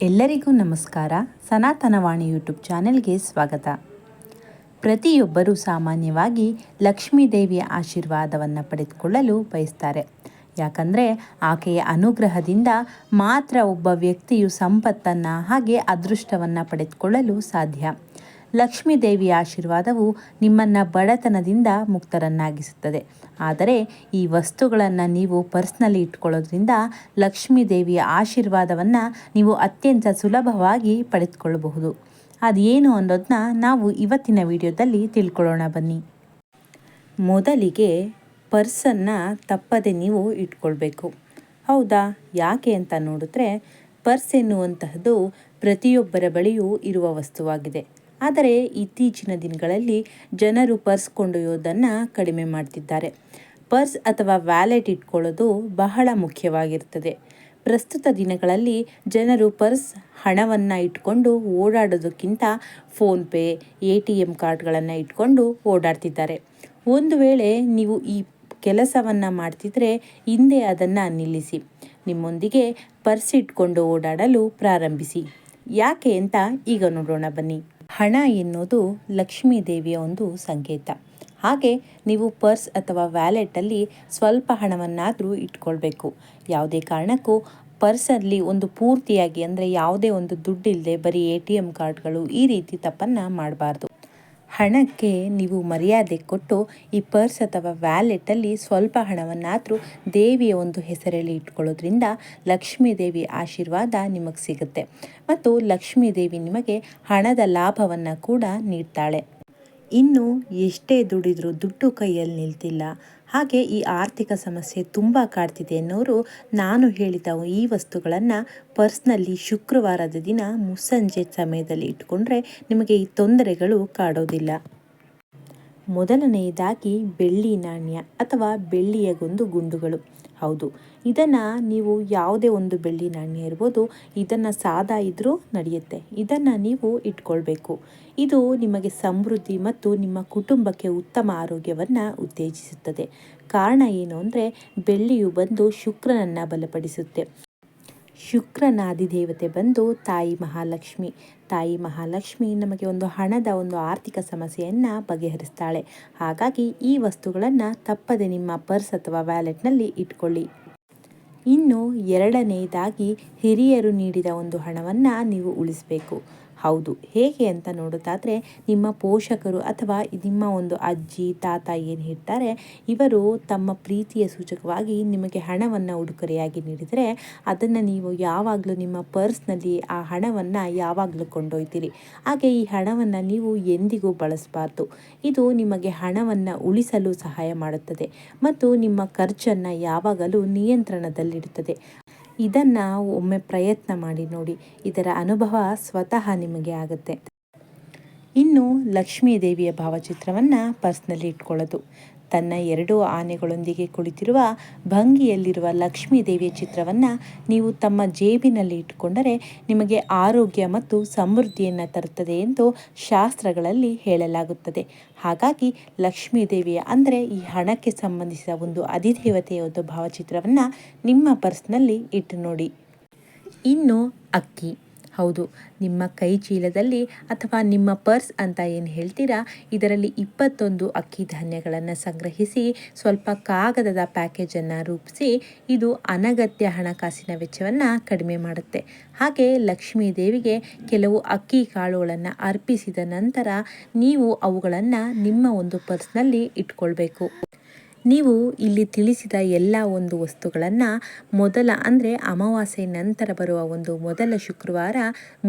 ಎಲ್ಲರಿಗೂ ನಮಸ್ಕಾರ. ಸನಾತನವಾಣಿ ಯೂಟ್ಯೂಬ್ ಚಾನೆಲ್ಗೆ ಸ್ವಾಗತ. ಪ್ರತಿಯೊಬ್ಬರೂ ಸಾಮಾನ್ಯವಾಗಿ ಲಕ್ಷ್ಮೀ ದೇವಿಯ ಆಶೀರ್ವಾದವನ್ನು ಪಡೆದುಕೊಳ್ಳಲು ಬಯಸ್ತಾರೆ. ಯಾಕಂದರೆ ಆಕೆಯ ಅನುಗ್ರಹದಿಂದ ಮಾತ್ರ ಒಬ್ಬ ವ್ಯಕ್ತಿಯು ಸಂಪತ್ತನ್ನು ಹಾಗೆ ಅದೃಷ್ಟವನ್ನು ಪಡೆದುಕೊಳ್ಳಲು ಸಾಧ್ಯ. ಲಕ್ಷ್ಮೀ ದೇವಿಯ ಆಶೀರ್ವಾದವು ನಿಮ್ಮನ್ನು ಬಡತನದಿಂದ ಮುಕ್ತರನ್ನಾಗಿಸುತ್ತದೆ. ಆದರೆ ಈ ವಸ್ತುಗಳನ್ನು ನೀವು ಪರ್ಸ್ನಲ್ಲಿ ಇಟ್ಕೊಳ್ಳೋದ್ರಿಂದ ಲಕ್ಷ್ಮೀ ದೇವಿಯ ಆಶೀರ್ವಾದವನ್ನು ನೀವು ಅತ್ಯಂತ ಸುಲಭವಾಗಿ ಪಡೆದುಕೊಳ್ಳಬಹುದು. ಅದೇನು ಅನ್ನೋದನ್ನ ನಾವು ಇವತ್ತಿನ ವಿಡಿಯೋದಲ್ಲಿ ತಿಳ್ಕೊಳ್ಳೋಣ ಬನ್ನಿ. ಮೊದಲಿಗೆ ಪರ್ಸನ್ನು ತಪ್ಪದೆ ನೀವು ಇಟ್ಕೊಳ್ಬೇಕು. ಹೌದಾ, ಯಾಕೆ ಅಂತ ನೋಡಿದ್ರೆ ಪರ್ಸ್ ಎನ್ನುವಂತಹದ್ದು ಪ್ರತಿಯೊಬ್ಬರ ಬಳಿಯೂ ಇರುವ ವಸ್ತುವಾಗಿದೆ. ಆದರೆ ಇತ್ತೀಚಿನ ದಿನಗಳಲ್ಲಿ ಜನರು ಪರ್ಸ್ ಕೊಂಡೊಯ್ಯೋದನ್ನು ಕಡಿಮೆ ಮಾಡ್ತಿದ್ದಾರೆ. ಪರ್ಸ್ ಅಥವಾ ವ್ಯಾಲೆಟ್ ಇಟ್ಕೊಳ್ಳೋದು ಬಹಳ ಮುಖ್ಯವಾಗಿರ್ತದೆ. ಪ್ರಸ್ತುತ ದಿನಗಳಲ್ಲಿ ಜನರು ಪರ್ಸ್ ಹಣವನ್ನು ಇಟ್ಕೊಂಡು ಓಡಾಡೋದಕ್ಕಿಂತ ಫೋನ್ಪೇ, ATM ಕಾರ್ಡ್ಗಳನ್ನು ಇಟ್ಕೊಂಡು ಓಡಾಡ್ತಿದ್ದಾರೆ. ಒಂದು ವೇಳೆ ನೀವು ಈ ಕೆಲಸವನ್ನು ಮಾಡ್ತಿದ್ರೆ ಹಿಂದೆ ಅದನ್ನು ನಿಲ್ಲಿಸಿ. ನಿಮ್ಮೊಂದಿಗೆ ಪರ್ಸ್ ಇಟ್ಕೊಂಡು ಓಡಾಡಲು ಪ್ರಾರಂಭಿಸಿ. ಯಾಕೆ ಅಂತ ಈಗ ನೋಡೋಣ ಬನ್ನಿ. ಹಣ ಎನ್ನುವುದು ಲಕ್ಷ್ಮೀ ದೇವಿಯ ಒಂದು ಸಂಕೇತ. ಹಾಗೆ ನೀವು ಪರ್ಸ್ ಅಥವಾ ವ್ಯಾಲೆಟಲ್ಲಿ ಸ್ವಲ್ಪ ಹಣವನ್ನಾದರೂ ಇಟ್ಕೊಳ್ಬೇಕು. ಯಾವುದೇ ಕಾರಣಕ್ಕೂ ಪರ್ಸಲ್ಲಿ ಒಂದು ಪೂರ್ತಿಯಾಗಿ ಅಂದರೆ ಯಾವುದೇ ಒಂದು ದುಡ್ಡಿಲ್ಲದೆ ಬರೀ ATM ಕಾರ್ಡ್ಗಳು ಈ ರೀತಿ ತಪ್ಪನ್ನು ಮಾಡಬಾರ್ದು. ಹಣಕ್ಕೆ ನೀವು ಮರ್ಯಾದೆ ಕೊಟ್ಟು ಈ ಪರ್ಸ್ ಅಥವಾ ವ್ಯಾಲೆಟಲ್ಲಿ ಸ್ವಲ್ಪ ಹಣವನ್ನಾದರೂ ದೇವಿಯ ಒಂದು ಹೆಸರಲ್ಲಿ ಇಟ್ಕೊಳ್ಳೋದ್ರಿಂದ ಲಕ್ಷ್ಮೀ ದೇವಿ ಆಶೀರ್ವಾದ ನಿಮಗೆ ಸಿಗುತ್ತೆ ಮತ್ತು ಲಕ್ಷ್ಮೀ ದೇವಿ ನಿಮಗೆ ಹಣದ ಲಾಭವನ್ನು ಕೂಡ ನೀಡ್ತಾಳೆ. ಇನ್ನು ಎಷ್ಟೇ ದುಡಿದ್ರೂ ದುಡ್ಡು ಕೈಯಲ್ಲಿ ನಿಲ್ತಿಲ್ಲ, ಹಾಗೆ ಈ ಆರ್ಥಿಕ ಸಮಸ್ಯೆ ತುಂಬ ಕಾಡ್ತಿದೆ ಅನ್ನೋರು ನಾನು ಹೇಳಿದ ಈ ವಸ್ತುಗಳನ್ನು ಪರ್ಸ್ನಲ್ಲಿ ಶುಕ್ರವಾರದ ದಿನ ಮುಸ್ಸಂಜೆ ಸಮಯದಲ್ಲಿ ಇಟ್ಕೊಂಡ್ರೆ ನಿಮಗೆ ಈ ತೊಂದರೆಗಳು ಕಾಡೋದಿಲ್ಲ. ಮೊದಲನೆಯದಾಗಿ ಬೆಳ್ಳಿ ನಾಣ್ಯ ಅಥವಾ ಬೆಳ್ಳಿಯ ಗುಂಡುಗಳು. ಹೌದು, ಇದನ್ನು ನೀವು ಯಾವುದೇ ಒಂದು ಬೆಳ್ಳಿ ನಾಣ್ಯ ಇರ್ಬೋದು, ಇದನ್ನು ಸಾದಾ ಇದ್ರೂ ನಡೆಯುತ್ತೆ. ಇದನ್ನು ನೀವು ಇಟ್ಕೊಳ್ಬೇಕು. ಇದು ನಿಮಗೆ ಸಮೃದ್ಧಿ ಮತ್ತು ನಿಮ್ಮ ಕುಟುಂಬಕ್ಕೆ ಉತ್ತಮ ಆರೋಗ್ಯವನ್ನು ಉತ್ತೇಜಿಸುತ್ತದೆ. ಕಾರಣ ಏನು ಅಂದರೆ ಬೆಳ್ಳಿಯು ಬಂದು ಶುಕ್ರನನ್ನು ಬಲಪಡಿಸುತ್ತೆ. ಶುಕ್ರನ ಅಧಿದೇವತೆ ಬಂದು ತಾಯಿ ಮಹಾಲಕ್ಷ್ಮಿ. ತಾಯಿ ಮಹಾಲಕ್ಷ್ಮಿ ನಮಗೆ ಒಂದು ಹಣದ ಒಂದು ಆರ್ಥಿಕ ಸಮಸ್ಯೆಯನ್ನು ಬಗೆಹರಿಸ್ತಾಳೆ. ಹಾಗಾಗಿ ಈ ವಸ್ತುಗಳನ್ನು ತಪ್ಪದೆ ನಿಮ್ಮ ಪರ್ಸ್ ಅಥವಾ ವ್ಯಾಲೆಟ್ನಲ್ಲಿ ಇಟ್ಕೊಳ್ಳಿ. ಇನ್ನು ಎರಡನೆಯದಾಗಿ ಹಿರಿಯರು ನೀಡಿದ ಒಂದು ಹಣವನ್ನು ನೀವು ಉಳಿಸಬೇಕು. ಹೌದು, ಹೇಗೆ ಅಂತ ನೋಡೋದಾದರೆ ನಿಮ್ಮ ಪೋಷಕರು ಅಥವಾ ನಿಮ್ಮ ಒಂದು ಅಜ್ಜಿ ತಾತ ಏನು ಇರ್ತಾರೆ, ಇವರು ತಮ್ಮ ಪ್ರೀತಿಯ ಸೂಚಕವಾಗಿ ನಿಮಗೆ ಹಣವನ್ನು ಉಡುಗೊರೆಯಾಗಿ ನೀಡಿದರೆ ಅದನ್ನು ನೀವು ಯಾವಾಗಲೂ ನಿಮ್ಮ ಪರ್ಸ್ನಲ್ಲಿ ಆ ಹಣವನ್ನು ಯಾವಾಗಲೂ ಕೊಂಡೊಯ್ತೀರಿ. ಹಾಗೆ ಈ ಹಣವನ್ನು ನೀವು ಎಂದಿಗೂ ಬಳಸಬಾರ್ದು. ಇದು ನಿಮಗೆ ಹಣವನ್ನು ಉಳಿಸಲು ಸಹಾಯ ಮಾಡುತ್ತದೆ ಮತ್ತು ನಿಮ್ಮ ಖರ್ಚನ್ನು ಯಾವಾಗಲೂ ನಿಯಂತ್ರಣದಲ್ಲಿಡುತ್ತದೆ. ಇದನ್ನು ಒಮ್ಮೆ ಪ್ರಯತ್ನ ಮಾಡಿ ನೋಡಿ, ಇದರ ಅನುಭವ ಸ್ವತಃ ನಿಮಗೆ ಆಗುತ್ತೆ. ಇನ್ನು ಲಕ್ಷ್ಮೀ ದೇವಿಯ ಭಾವಚಿತ್ರವನ್ನು ಪರ್ಸ್ನಲ್ಲಿ ಇಟ್ಕೊಳ್ಳೋದು. ತನ್ನ 2 ಆನೆಗಳೊಂದಿಗೆ ಕುಳಿತಿರುವ ಭಂಗಿಯಲ್ಲಿರುವ ಲಕ್ಷ್ಮೀ ದೇವಿಯ ಚಿತ್ರವನ್ನು ನೀವು ತಮ್ಮ ಜೇಬಿನಲ್ಲಿ ಇಟ್ಟುಕೊಂಡರೆ ನಿಮಗೆ ಆರೋಗ್ಯ ಮತ್ತು ಸಮೃದ್ಧಿಯನ್ನು ತರುತ್ತದೆ ಎಂದು ಶಾಸ್ತ್ರಗಳಲ್ಲಿ ಹೇಳಲಾಗುತ್ತದೆ. ಹಾಗಾಗಿ ಲಕ್ಷ್ಮೀ ದೇವಿಯ ಅಂದರೆ ಈ ಹಣಕ್ಕೆ ಸಂಬಂಧಿಸಿದ ಒಂದು ಅಧಿದೇವತೆಯ ಒಂದು ಭಾವಚಿತ್ರವನ್ನು ನಿಮ್ಮ ಪರ್ಸ್ನಲ್ಲಿ ಇಟ್ಟು ನೋಡಿ. ಇನ್ನು ಅಕ್ಕಿ. ಹೌದು, ನಿಮ್ಮ ಕೈ ಚೀಲದಲ್ಲಿ ಅಥವಾ ನಿಮ್ಮ ಪರ್ಸ್ ಅಂತ ಏನು ಹೇಳ್ತೀರಾ, ಇದರಲ್ಲಿ 21 ಅಕ್ಕಿ ಧಾನ್ಯಗಳನ್ನು ಸಂಗ್ರಹಿಸಿ ಸ್ವಲ್ಪ ಕಾಗದದ ಪ್ಯಾಕೇಜನ್ನು ರೂಪಿಸಿ. ಇದು ಅನಗತ್ಯ ಹಣಕಾಸಿನ ವೆಚ್ಚವನ್ನು ಕಡಿಮೆ ಮಾಡುತ್ತೆ. ಹಾಗೆ ಲಕ್ಷ್ಮೀ ದೇವಿಗೆ ಕೆಲವು ಅಕ್ಕಿ ಕಾಳುಗಳನ್ನು ಅರ್ಪಿಸಿದ ನಂತರ ನೀವು ಅವುಗಳನ್ನು ನಿಮ್ಮ ಒಂದು ಪರ್ಸ್ನಲ್ಲಿ ಇಟ್ಕೊಳ್ಬೇಕು. ನೀವು ಇಲ್ಲಿ ತಿಳಿಸಿದ ಎಲ್ಲ ಒಂದು ವಸ್ತುಗಳನ್ನು ಮೊದಲ ಅಂದರೆ ಅಮಾವಾಸ್ಯೆ ನಂತರ ಬರುವ ಒಂದು ಮೊದಲ ಶುಕ್ರವಾರ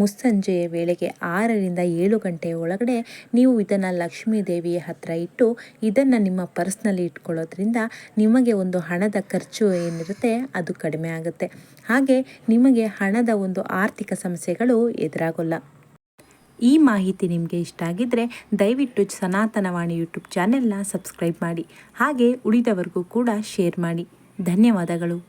ಮುಸ್ಸಂಜೆಯ ವೇಳೆಗೆ 6 ರಿಂದ 7 ಗಂಟೆಯ ಒಳಗಡೆ ನೀವು ಇದನ್ನು ಲಕ್ಷ್ಮೀ ದೇವಿಯ ಹತ್ತಿರ ಇಟ್ಟು ಇದನ್ನು ನಿಮ್ಮ ಪರ್ಸ್ನಲ್ಲಿ ಇಟ್ಕೊಳ್ಳೋದ್ರಿಂದ ನಿಮಗೆ ಒಂದು ಹಣದ ಖರ್ಚು ಏನಿರುತ್ತೆ ಅದು ಕಡಿಮೆ ಆಗುತ್ತೆ. ಹಾಗೆ ನಿಮಗೆ ಹಣದ ಒಂದು ಆರ್ಥಿಕ ಸಮಸ್ಯೆಗಳು ಎದುರಾಗೋಲ್ಲ. ಈ ಮಾಹಿತಿ ನಿಮಗೆ ಇಷ್ಟ ಆಗಿದ್ದರೆ ದಯವಿಟ್ಟು ಸನಾತನವಾಣಿ ಯೂಟ್ಯೂಬ್ ಚಾನೆಲ್ನ ಸಬ್ಸ್ಕ್ರೈಬ್ ಮಾಡಿ. ಹಾಗೆ ಉಳಿದವರಿಗೂ ಕೂಡ ಶೇರ್ ಮಾಡಿ. ಧನ್ಯವಾದಗಳು.